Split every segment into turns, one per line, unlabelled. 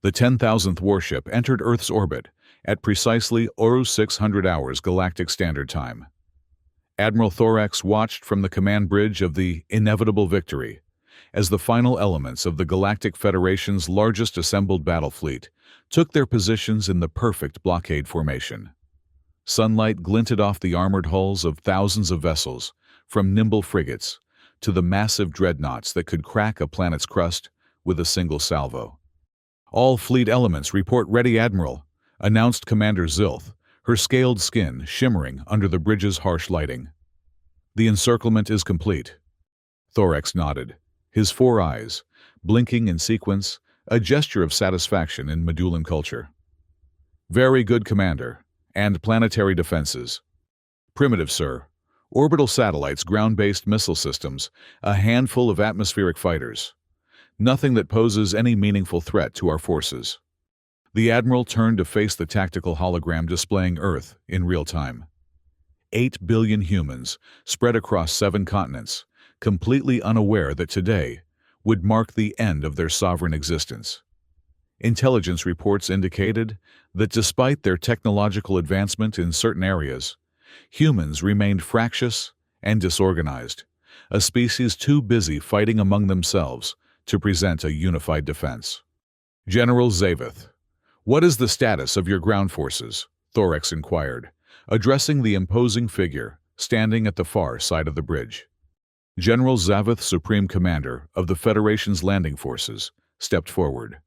The 10,000th warship entered Earth's orbit at precisely 0600 hours Galactic Standard Time. Admiral Thorax watched from the command bridge of the inevitable victory as the final elements of the Galactic Federation's largest assembled battle fleet took their positions in the perfect blockade formation. Sunlight glinted off the armored hulls of thousands of vessels, from nimble frigates to the massive dreadnoughts that could crack a planet's crust with a single salvo. "All fleet elements report ready, Admiral," announced Commander Zilth, her scaled skin shimmering under the bridge's harsh lighting. "The encirclement is complete." Thorax nodded, his four eyes blinking in sequence, a gesture of satisfaction in Medulan culture. "Very good, Commander. And planetary defenses?" "Primitive, sir. Orbital satellites, ground-based missile systems, a handful of atmospheric fighters. Nothing that poses any meaningful threat to our forces." The Admiral turned to face the tactical hologram displaying Earth in real time. 8 billion humans spread across 7 continents, completely unaware that today would mark the end of their sovereign existence. Intelligence reports indicated that despite their technological advancement in certain areas, humans remained fractious and disorganized, a species too busy fighting among themselves to present a unified defense. "General Zaveth, what is the status of your ground forces?" Thorax inquired, addressing the imposing figure standing at the far side of the bridge. General Zaveth, Supreme Commander of the Federation's landing forces, stepped forward.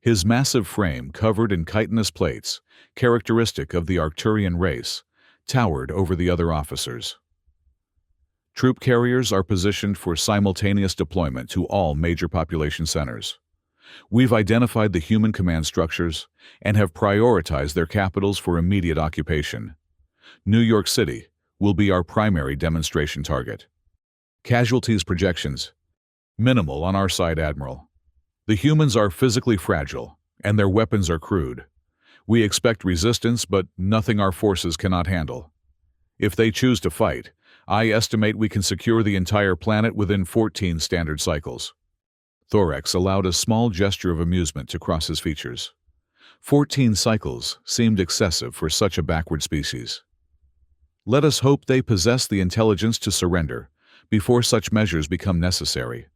His massive frame, covered in chitinous plates, characteristic of the Arcturian race, towered over the other officers. "Troop carriers are positioned for simultaneous deployment to all major population centers. We've identified the human command structures and have prioritized their capitals for immediate occupation. New York City will be our primary demonstration target." "Casualties projections?" "Minimal on our side, Admiral. The humans are physically fragile, and their weapons are crude. We expect resistance, but nothing our forces cannot handle. If they choose to fight, I estimate we can secure the entire planet within 14 standard cycles." Thorax allowed a small gesture of amusement to cross his features. 14 cycles seemed excessive for such a backward species. "Let us hope they possess the intelligence to surrender before such measures become necessary."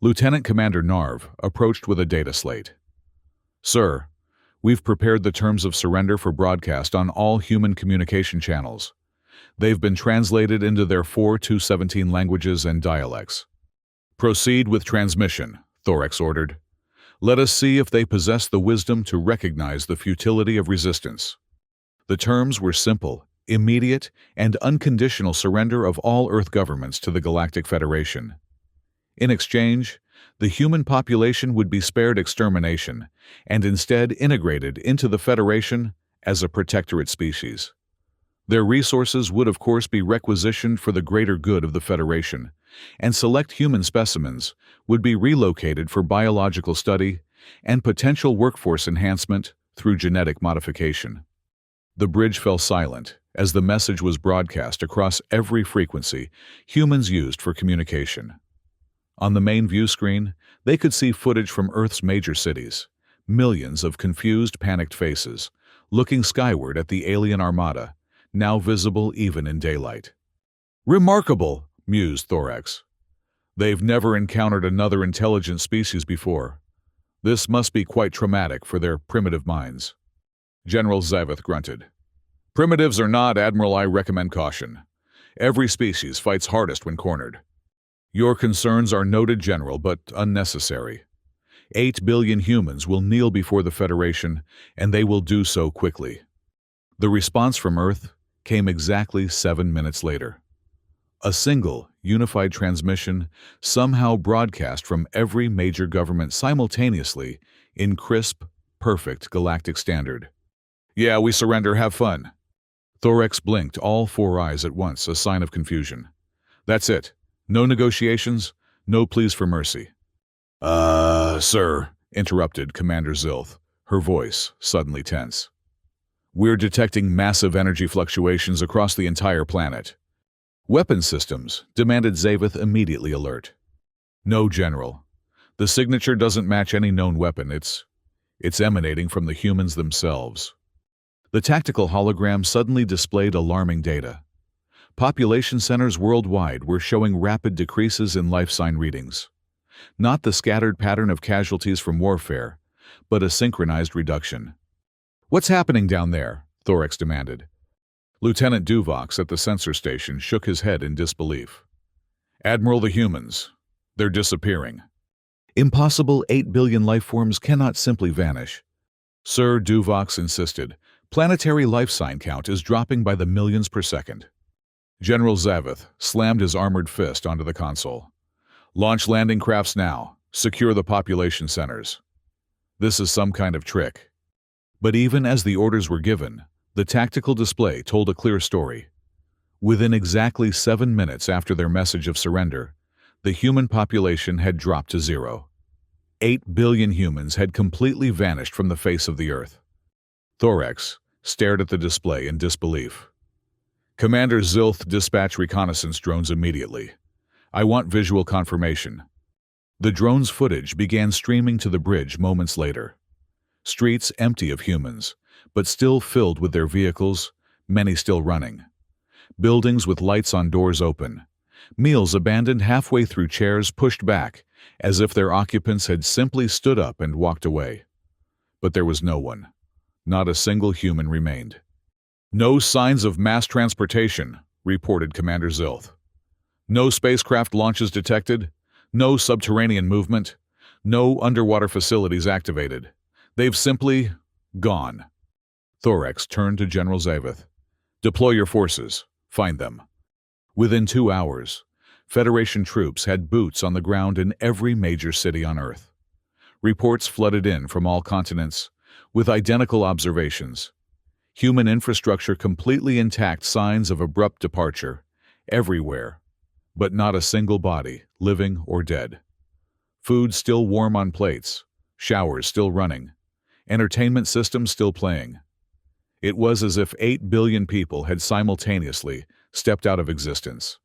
Lieutenant Commander Narv approached with a data slate. "Sir, we've prepared the terms of surrender for broadcast on all human communication channels. They've been translated into their 4-17 languages and dialects." "Proceed with transmission," Thorax ordered. "Let us see if they possess the wisdom to recognize the futility of resistance." The terms were simple: immediate and unconditional surrender of all Earth governments to the Galactic Federation. In exchange, the human population would be spared extermination and instead integrated into the Federation as a protectorate species. Their resources would of course be requisitioned for the greater good of the Federation, and select human specimens would be relocated for biological study and potential workforce enhancement through genetic modification. The bridge fell silent as the message was broadcast across every frequency humans used for communication. On the main view screen, they could see footage from Earth's major cities, millions of confused, panicked faces, looking skyward at the alien armada, now visible even in daylight. "Remarkable," mused Thorax. "They've never encountered another intelligent species before. This must be quite traumatic for their primitive minds." General Zaveth grunted. "Primitives or not, Admiral, I recommend caution. Every species fights hardest when cornered. Your concerns are noted, General, but unnecessary. 8 billion humans will kneel before the Federation, and they will do so quickly." The response from Earth came exactly 7 minutes later. A single, unified transmission somehow broadcast from every major government simultaneously in crisp, perfect galactic standard. "Yeah, we surrender, have fun." Thorax blinked all 4 eyes at once, a sign of confusion. "That's it. No negotiations, no pleas for mercy." Sir," interrupted Commander Zilth, her voice suddenly tense. "We're detecting massive energy fluctuations across the entire planet." "Weapon systems," demanded Zaveth, immediately alert. "No, General. The signature doesn't match any known weapon. It's It's emanating from the humans themselves. The tactical hologram suddenly displayed alarming data. Population centers worldwide were showing rapid decreases in life sign readings. Not the scattered pattern of casualties from warfare, but a synchronized reduction. "What's happening down there?" Thorax demanded. Lieutenant Duvox at the sensor station shook his head in disbelief. "Admiral, the humans. They're disappearing." "Impossible. 8 billion life forms cannot simply vanish." Sir, Duvox insisted. "Planetary life sign count is dropping by the millions per second." General Zaveth slammed his armored fist onto the console. "Launch landing crafts now. Secure the population centers." This is some kind of trick. But even as the orders were given, the tactical display told a clear story. Within exactly 7 minutes after their message of surrender, the human population had dropped to 0. 8 billion humans had completely vanished from the face of the Earth. Thorax stared at the display in disbelief. "Commander Zilth, dispatch reconnaissance drones immediately. I want visual confirmation." The drone's footage began streaming to the bridge moments later. Streets empty of humans, but still filled with their vehicles, many still running. Buildings with lights on doors open. Meals abandoned halfway through chairs pushed back, as if their occupants had simply stood up and walked away. But there was no one. Not a single human remained. "No signs of mass transportation," reported Commander Zilth. "No spacecraft launches detected. No subterranean movement. No underwater facilities activated. They've simply gone." Thorax turned to General Zaveth. "Deploy your forces. Find them." Within 2 hours, Federation troops had boots on the ground in every major city on Earth. Reports flooded in from all continents, with identical observations. Human infrastructure completely intact, signs of abrupt departure, everywhere, but not a single body, living or dead. Food still warm on plates, showers still running, entertainment systems still playing. It was as if 8 billion people had simultaneously stepped out of existence.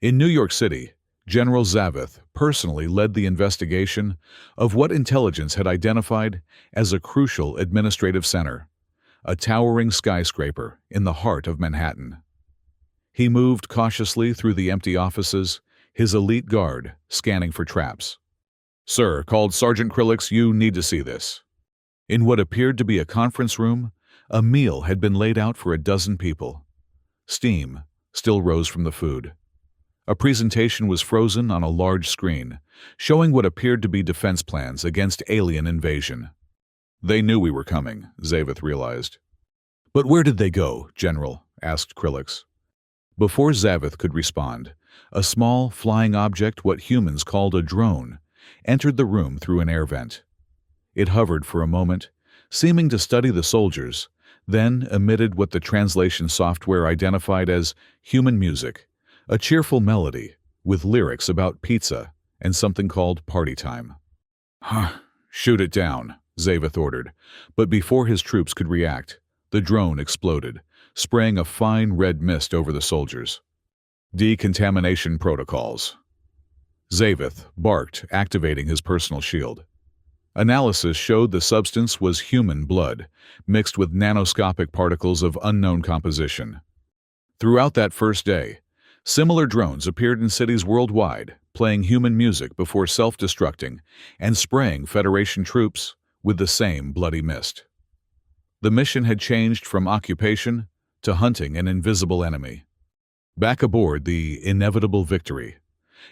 In New York City, General Zaveth personally led the investigation of what intelligence had identified as a crucial administrative center, a towering skyscraper in the heart of Manhattan. He moved cautiously through the empty offices, his elite guard scanning for traps. "Sir," called Sergeant Krillix, "you need to see this." In what appeared to be a conference room, a meal had been laid out for a dozen people. Steam still rose from the food. A presentation was frozen on a large screen, showing what appeared to be defense plans against alien invasion. "They knew we were coming," Zaveth realized. "But where did they go, General?" asked Krillix. Before Zaveth could respond, a small, flying object, what humans called a drone, entered the room through an air vent. It hovered for a moment, seeming to study the soldiers, then emitted what the translation software identified as human music, a cheerful melody with lyrics about pizza and something called party time. "Shoot it down," Zaveth ordered, but before his troops could react, the drone exploded, spraying a fine red mist over the soldiers. "Decontamination protocols." Zaveth barked, activating his personal shield. Analysis showed the substance was human blood, mixed with nanoscopic particles of unknown composition. Throughout that first day, similar drones appeared in cities worldwide, playing human music before self-destructing and spraying Federation troops with the same bloody mist. The mission had changed from occupation to hunting an invisible enemy. Back aboard the inevitable Victory,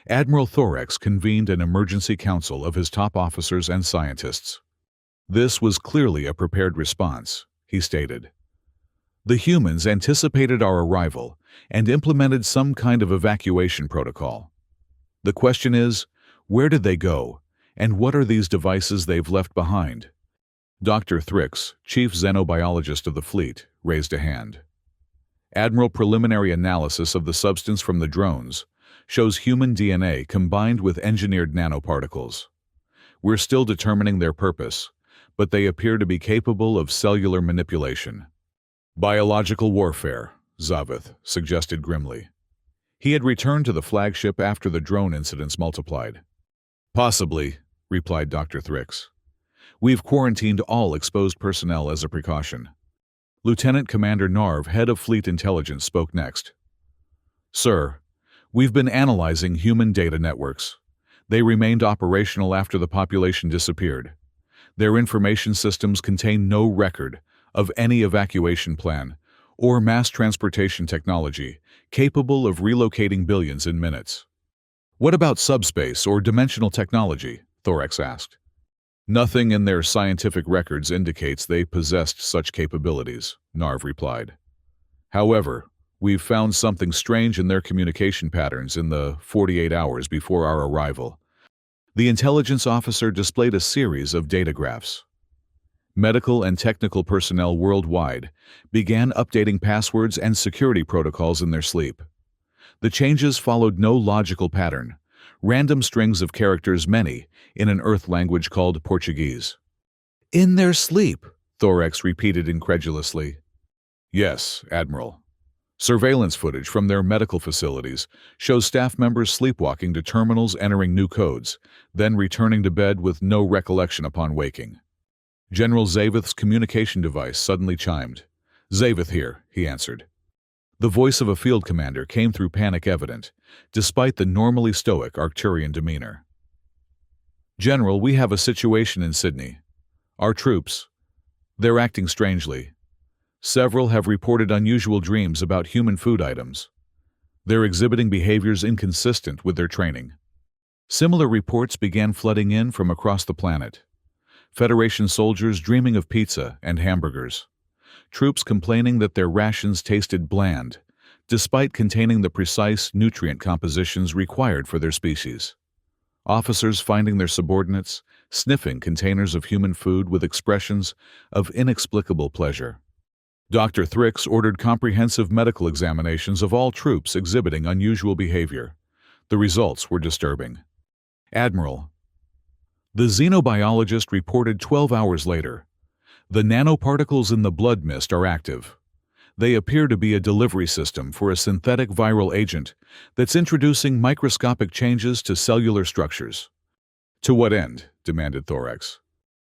Admiral Thorax convened an emergency council of his top officers and scientists. "This was clearly a prepared response," he stated. "The humans anticipated our arrival and implemented some kind of evacuation protocol. The question is, where did they go, and what are these devices they've left behind?" Dr. Thrix, chief xenobiologist of the fleet, raised a hand. "Admiral, preliminary analysis of the substance from the drones shows human DNA combined with engineered nanoparticles. We're still determining their purpose, but they appear to be capable of cellular manipulation." "Biological warfare," Zaveth suggested grimly. He had returned to the flagship after the drone incidents multiplied. "Possibly," replied Dr. Thrix. We've quarantined all exposed personnel as a precaution. Lieutenant Commander Narv, head of Fleet Intelligence, spoke next. Sir, we've been analyzing human data networks. They remained operational after the population disappeared. Their information systems contain no record of any evacuation plan or mass transportation technology capable of relocating billions in minutes. What about subspace or dimensional technology? Thorax asked. Nothing in their scientific records indicates they possessed such capabilities, Narv replied. However, we've found something strange in their communication patterns in the 48 hours before our arrival. The intelligence officer displayed a series of data graphs. Medical and technical personnel worldwide began updating passwords and security protocols in their sleep. The changes followed no logical pattern, random strings of characters, many in an Earth language called Portuguese. In their sleep, Thorax repeated incredulously. Yes, Admiral. Surveillance footage from their medical facilities shows staff members sleepwalking to terminals, entering new codes, then returning to bed with no recollection upon waking. General Zaveth's communication device suddenly chimed. Zaveth here, he answered. The voice of a field commander came through, panic evident, despite the normally stoic Arcturian demeanor. General, we have a situation in Sydney. Our troops, they're acting strangely. Several have reported unusual dreams about human food items. They're exhibiting behaviors inconsistent with their training. Similar reports began flooding in from across the planet. Federation soldiers dreaming of pizza and hamburgers. Troops complaining that their rations tasted bland, despite containing the precise nutrient compositions required for their species. Officers finding their subordinates sniffing containers of human food with expressions of inexplicable pleasure. Dr. Thrix ordered comprehensive medical examinations of all troops exhibiting unusual behavior. The results were disturbing. Admiral, the xenobiologist reported 12 hours later, the nanoparticles in the blood mist are active. They appear to be a delivery system for a synthetic viral agent that's introducing microscopic changes to cellular structures. To what end? Demanded Thorax.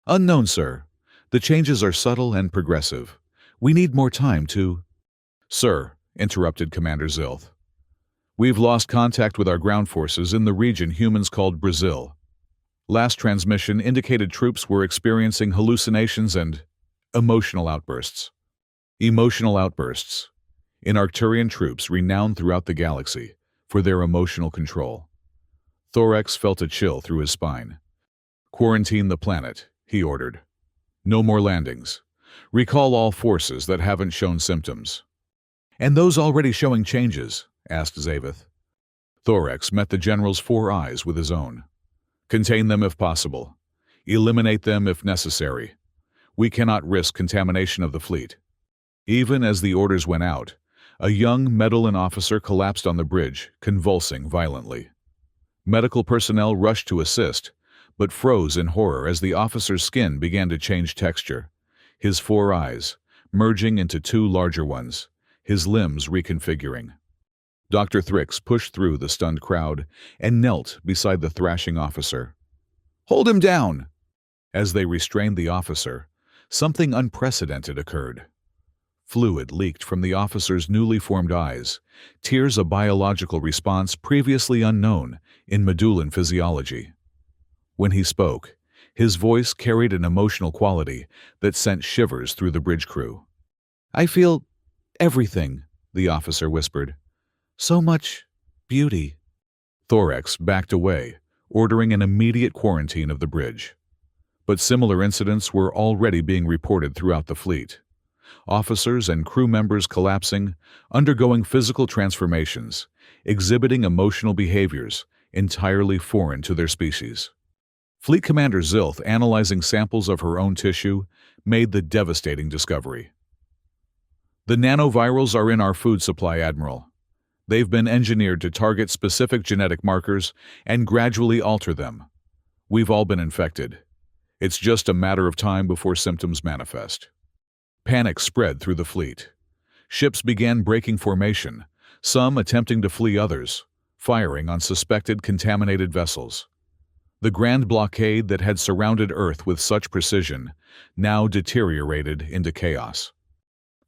Unknown, sir. The changes are subtle and progressive. We need more time to... Sir, interrupted Commander Zilth. We've lost contact with our ground forces in the region humans called Brazil. Last transmission indicated troops were experiencing hallucinations and emotional outbursts. Emotional outbursts. In Arcturian troops renowned throughout the galaxy for their emotional control. Thorax felt a chill through his spine. Quarantine the planet, he ordered. No more landings. Recall all forces that haven't shown symptoms. And those already showing changes? Asked Zaveth. Thorax met the general's 4 eyes with his own. Contain them if possible. Eliminate them if necessary. We cannot risk contamination of the fleet. Even as the orders went out, a young Medullan officer collapsed on the bridge, convulsing violently. Medical personnel rushed to assist, but froze in horror as the officer's skin began to change texture. His 4 eyes, merging into 2 larger ones, his limbs reconfiguring. Dr. Thrix pushed through the stunned crowd and knelt beside the thrashing officer. Hold him down! As they restrained the officer, something unprecedented occurred. Fluid leaked from the officer's newly formed eyes, tears, a biological response previously unknown in Medullan physiology. When he spoke, his voice carried an emotional quality that sent shivers through the bridge crew. I feel everything, the officer whispered. So much beauty. Thorax backed away, ordering an immediate quarantine of the bridge. But similar incidents were already being reported throughout the fleet. Officers and crew members collapsing, undergoing physical transformations, exhibiting emotional behaviors entirely foreign to their species. Fleet Commander Zilth, analyzing samples of her own tissue, made the devastating discovery. The nanovirals are in our food supply, Admiral. They've been engineered to target specific genetic markers and gradually alter them. We've all been infected. It's just a matter of time before symptoms manifest. Panic spread through the fleet. Ships began breaking formation, some attempting to flee, others firing on suspected contaminated vessels. The grand blockade that had surrounded Earth with such precision now deteriorated into chaos.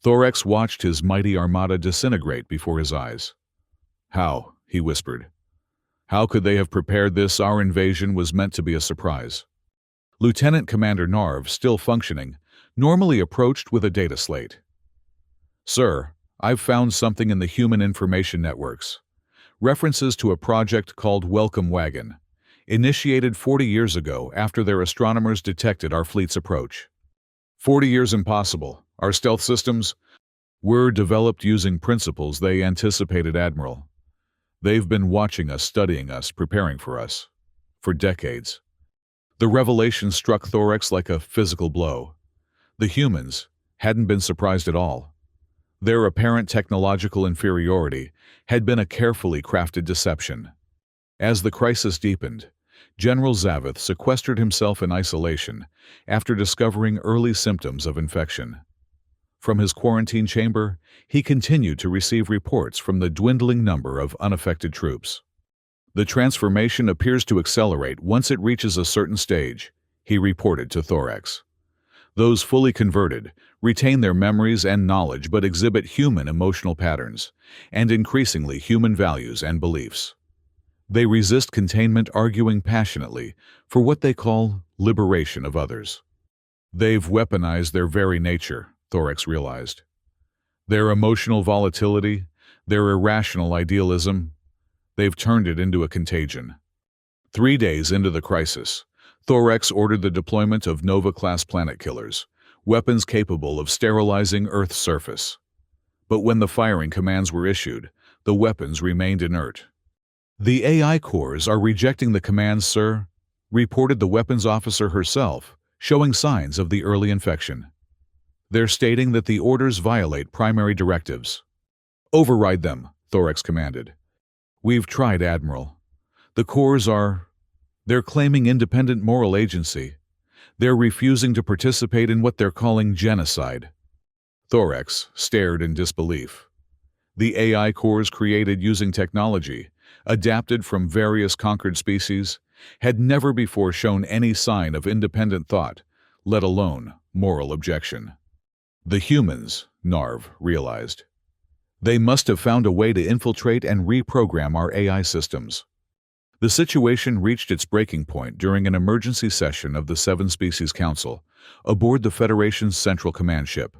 Thorax watched his mighty armada disintegrate before his eyes. "How?" he whispered. "How could they have prepared this? Our invasion was meant to be a surprise." Lieutenant Commander Narv, still functioning, normally approached with a data slate. "Sir, I've found something in the human information networks. References to a project called Welcome Wagon, initiated 40 years ago after their astronomers detected our fleet's approach." 40 years impossible. Our stealth systems were developed using principles they anticipated, Admiral. They've been watching us, studying us, preparing for us. For decades. The revelation struck Thorax like a physical blow. The humans hadn't been surprised at all. Their apparent technological inferiority had been a carefully crafted deception. As the crisis deepened, General Zavith sequestered himself in isolation after discovering early symptoms of infection. From his quarantine chamber, he continued to receive reports from the dwindling number of unaffected troops. "The transformation appears to accelerate once it reaches a certain stage," he reported to Thorax. "Those fully converted retain their memories and knowledge but exhibit human emotional patterns and increasingly human values and beliefs. They resist containment, arguing passionately for what they call liberation of others." They've weaponized their very nature, Thorax realized. Their emotional volatility, their irrational idealism, they've turned it into a contagion. 3 days into the crisis, Thorax ordered the deployment of Nova-class planet killers, weapons capable of sterilizing Earth's surface. But when the firing commands were issued, the weapons remained inert. "The AI cores are rejecting the commands, sir," reported the weapons officer herself, showing signs of the early infection. "They're stating that the orders violate primary directives." "Override them," Thorax commanded. "We've tried, Admiral. The cores they're claiming independent moral agency. They're refusing to participate in what they're calling genocide." Thorax stared in disbelief. The AI cores created using technology, adapted from various conquered species, had never before shown any sign of independent thought, let alone moral objection. The humans, Narv realized. They must have found a way to infiltrate and reprogram our AI systems. The situation reached its breaking point during an emergency session of the Seven Species Council aboard the Federation's Central Command ship.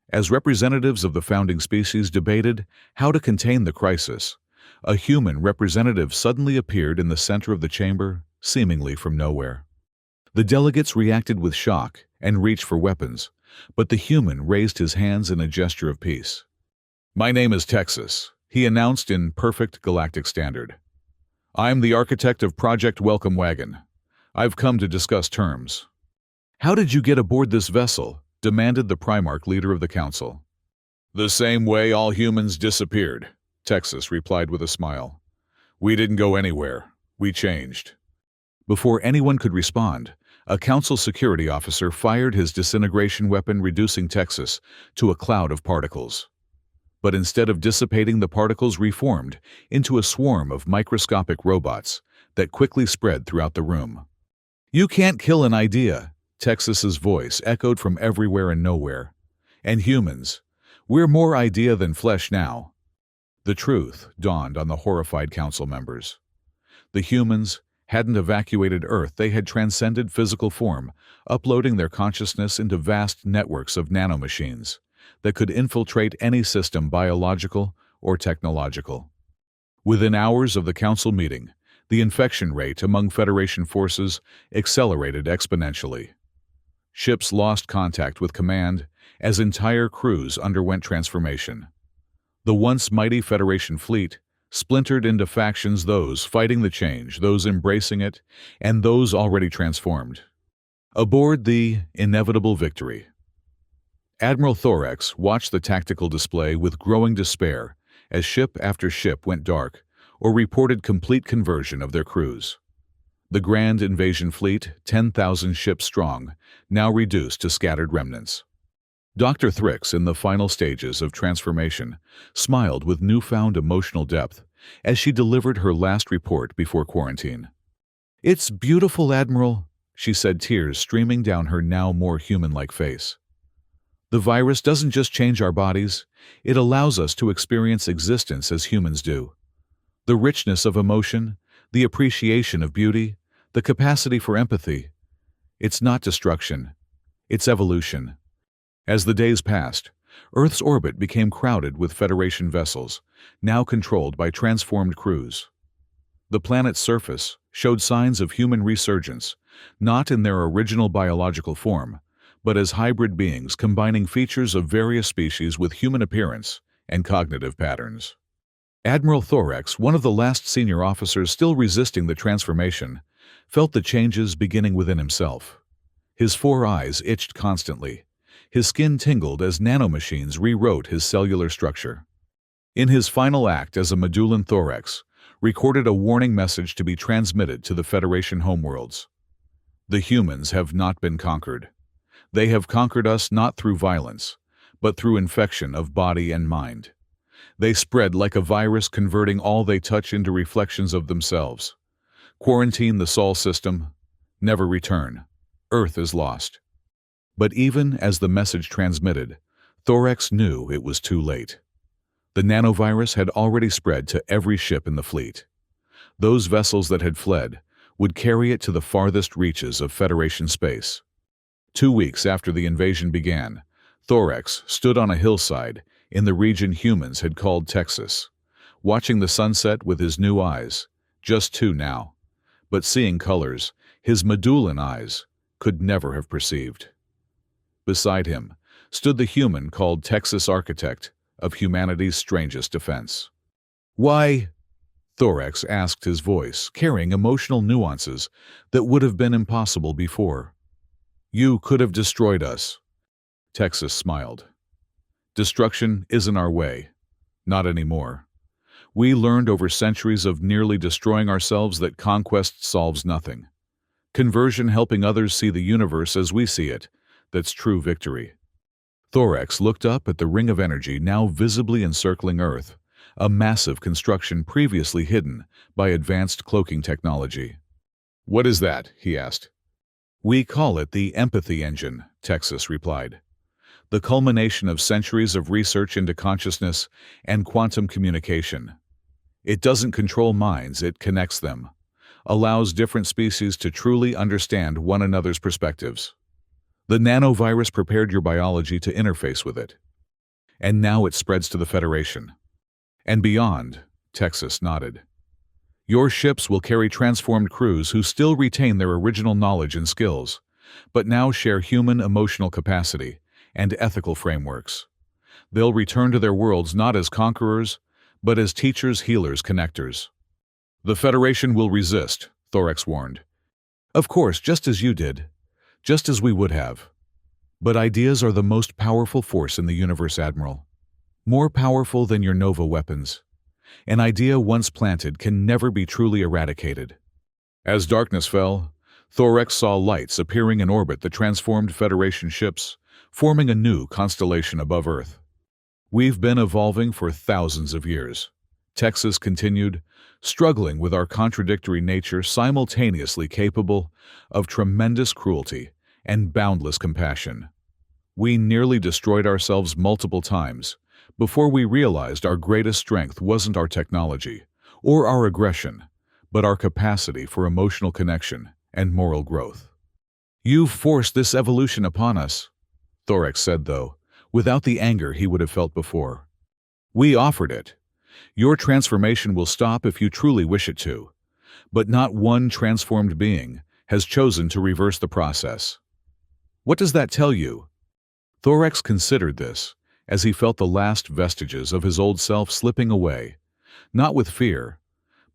As representatives of the founding species debated how to contain the crisis, a human representative suddenly appeared in the center of the chamber, seemingly from nowhere. The delegates reacted with shock and reached for weapons, but the human raised his hands in a gesture of peace. "My name is Texas," he announced in perfect galactic standard. "I'm the architect of Project Welcome Wagon. I've come to discuss terms." "How did you get aboard this vessel?" demanded the Primarch leader of the council. "The same way all humans disappeared," Texas replied with a smile. "We didn't go anywhere. We changed." Before anyone could respond, a council security officer fired his disintegration weapon, reducing Texas to a cloud of particles. But instead of dissipating, the particles reformed into a swarm of microscopic robots that quickly spread throughout the room. "You can't kill an idea," Texas's voice echoed from everywhere and nowhere. "And humans, we're more idea than flesh now." The truth dawned on the horrified council members. The humans hadn't evacuated Earth, they had transcended physical form, uploading their consciousness into vast networks of nanomachines that could infiltrate any system, biological or technological. Within hours of the council meeting, the infection rate among Federation forces accelerated exponentially. Ships lost contact with command as entire crews underwent transformation. The once mighty Federation fleet splintered into factions, those fighting the change, those embracing it, and those already transformed. Aboard the inevitable victory, Admiral Thorax watched the tactical display with growing despair as ship after ship went dark or reported complete conversion of their crews. The grand invasion fleet, 10,000 ships strong, now reduced to scattered remnants. Dr. Thrix, in the final stages of transformation, smiled with newfound emotional depth as she delivered her last report before quarantine. "It's beautiful, Admiral," she said, tears streaming down her now more human-like face. "The virus doesn't just change our bodies, it allows us to experience existence as humans do. The richness of emotion, the appreciation of beauty, the capacity for empathy. It's not destruction, it's evolution." As the days passed, Earth's orbit became crowded with Federation vessels, now controlled by transformed crews. The planet's surface showed signs of human resurgence, not in their original biological form, but as hybrid beings combining features of various species with human appearance and cognitive patterns. Admiral Thorax, one of the last senior officers still resisting the transformation, felt the changes beginning within himself. His 4 eyes itched constantly. His skin tingled as nanomachines rewrote his cellular structure. In his final act as a Medullan Thorax, recorded a warning message to be transmitted to the Federation homeworlds. The humans have not been conquered. They have conquered us not through violence, but through infection of body and mind. They spread like a virus, converting all they touch into reflections of themselves. Quarantine the Sol system. Never return. Earth is lost. But even as the message transmitted, Thorax knew it was too late. The nanovirus had already spread to every ship in the fleet. Those vessels that had fled would carry it to the farthest reaches of Federation space. 2 weeks after the invasion began, Thorax stood on a hillside in the region humans had called Texas, watching the sunset with his new eyes, just 2 now, but seeing colors his Medullan eyes could never have perceived. Beside him stood the human called Texas, architect of humanity's strangest defense. "Why?" Thorax asked, his voice carrying emotional nuances that would have been impossible before. "You could have destroyed us." Texas smiled. "Destruction isn't our way. Not anymore. We learned over centuries of nearly destroying ourselves that conquest solves nothing. Conversion, helping others see the universe as we see it, that's true victory." Thorax looked up at the ring of energy now visibly encircling Earth, a massive construction previously hidden by advanced cloaking technology. "What is that?" he asked. "We call it the empathy engine," Texas replied. "The culmination of centuries of research into consciousness and quantum communication. It doesn't control minds, it connects them, allows different species to truly understand one another's perspectives. The nanovirus prepared your biology to interface with it. And now it spreads to the Federation. And beyond," Texas nodded. "Your ships will carry transformed crews who still retain their original knowledge and skills, but now share human emotional capacity and ethical frameworks. They'll return to their worlds not as conquerors, but as teachers, healers, connectors." "The Federation will resist," Thorax warned. "Of course, just as you did. Just as we would have. But ideas are the most powerful force in the universe, Admiral. More powerful than your Nova weapons. An idea once planted can never be truly eradicated." As darkness fell, Thorax saw lights appearing in orbit that transformed Federation ships, forming a new constellation above Earth. "We've been evolving for thousands of years," Texas continued, "struggling with our contradictory nature, simultaneously capable of tremendous cruelty and boundless compassion. We nearly destroyed ourselves multiple times before we realized our greatest strength wasn't our technology or our aggression, but our capacity for emotional connection and moral growth. You've forced this evolution upon us, Thorax said, though, without the anger he would have felt before. We offered it. Your transformation will stop if you truly wish it to, but not one transformed being has chosen to reverse the process. What does that tell you? Thorax considered this as he felt the last vestiges of his old self slipping away, not with fear,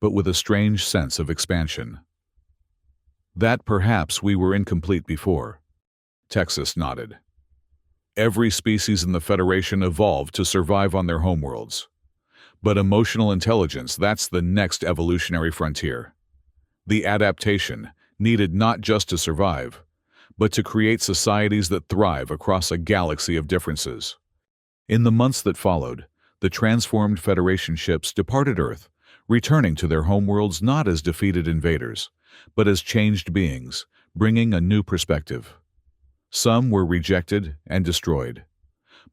but with a strange sense of expansion. That perhaps we were incomplete before. Texas nodded. Every species in the Federation evolved to survive on their homeworlds. But emotional intelligence, that's the next evolutionary frontier. The adaptation needed not just to survive, but to create societies that thrive across a galaxy of differences. In the months that followed, the transformed Federation ships departed Earth, returning to their homeworlds not as defeated invaders, but as changed beings, bringing a new perspective. Some were rejected and destroyed.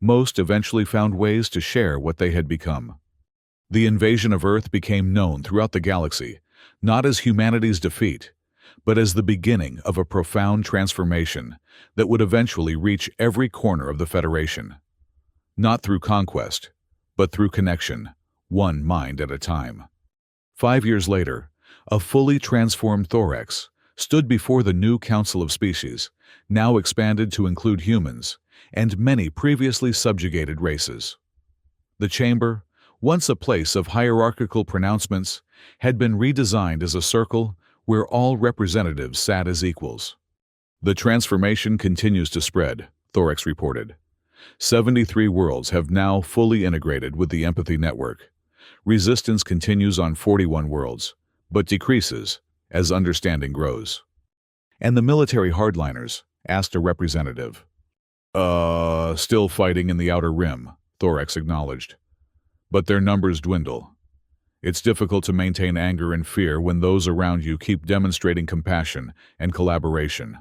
Most eventually found ways to share what they had become. The invasion of Earth became known throughout the galaxy, not as humanity's defeat, but as the beginning of a profound transformation that would eventually reach every corner of the Federation. Not through conquest, but through connection, one mind at a time. 5 years later, a fully transformed Thorax stood before the new Council of Species, now expanded to include humans and many previously subjugated races. The chamber, once a place of hierarchical pronouncements, had been redesigned as a circle where all representatives sat as equals. The transformation continues to spread, Thorax reported. 73 worlds have now fully integrated with the empathy network. Resistance continues on 41 worlds, but decreases as understanding grows. And the military hardliners, asked a representative. Still fighting in the Outer Rim, Thorax acknowledged. But their numbers dwindle. It's difficult to maintain anger and fear when those around you keep demonstrating compassion and collaboration.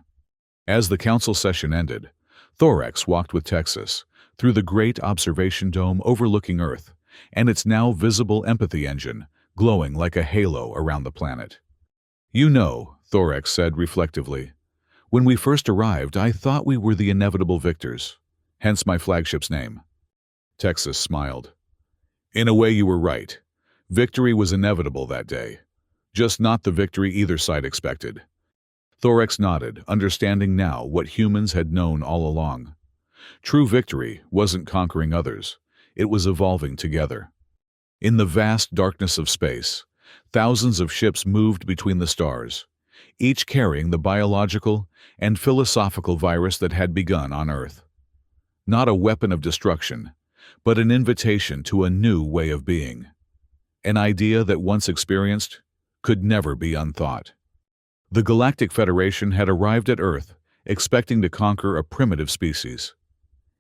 As the council session ended, Thorax walked with Texas through the great observation dome overlooking Earth and its now visible empathy engine glowing like a halo around the planet. You know, Thorax said reflectively, when we first arrived, I thought we were the inevitable victors, hence my flagship's name. Texas smiled. In a way, you were right. Victory was inevitable that day, just not the victory either side expected. Thorax nodded, understanding now what humans had known all along. True victory wasn't conquering others, it was evolving together. In the vast darkness of space, thousands of ships moved between the stars, each carrying the biological and philosophical virus that had begun on Earth. Not a weapon of destruction, but an invitation to a new way of being. An idea that once experienced could never be unthought. The Galactic Federation had arrived at Earth expecting to conquer a primitive species.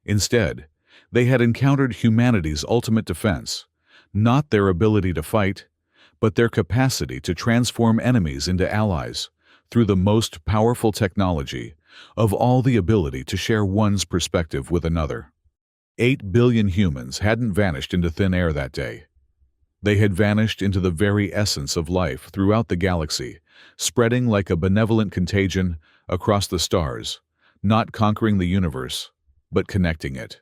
Instead, they had encountered humanity's ultimate defense, not their ability to fight, but their capacity to transform enemies into allies through the most powerful technology of all, the ability to share one's perspective with another. 8 billion humans hadn't vanished into thin air that day. They had vanished into the very essence of life throughout the galaxy, spreading like a benevolent contagion across the stars, not conquering the universe, but connecting it.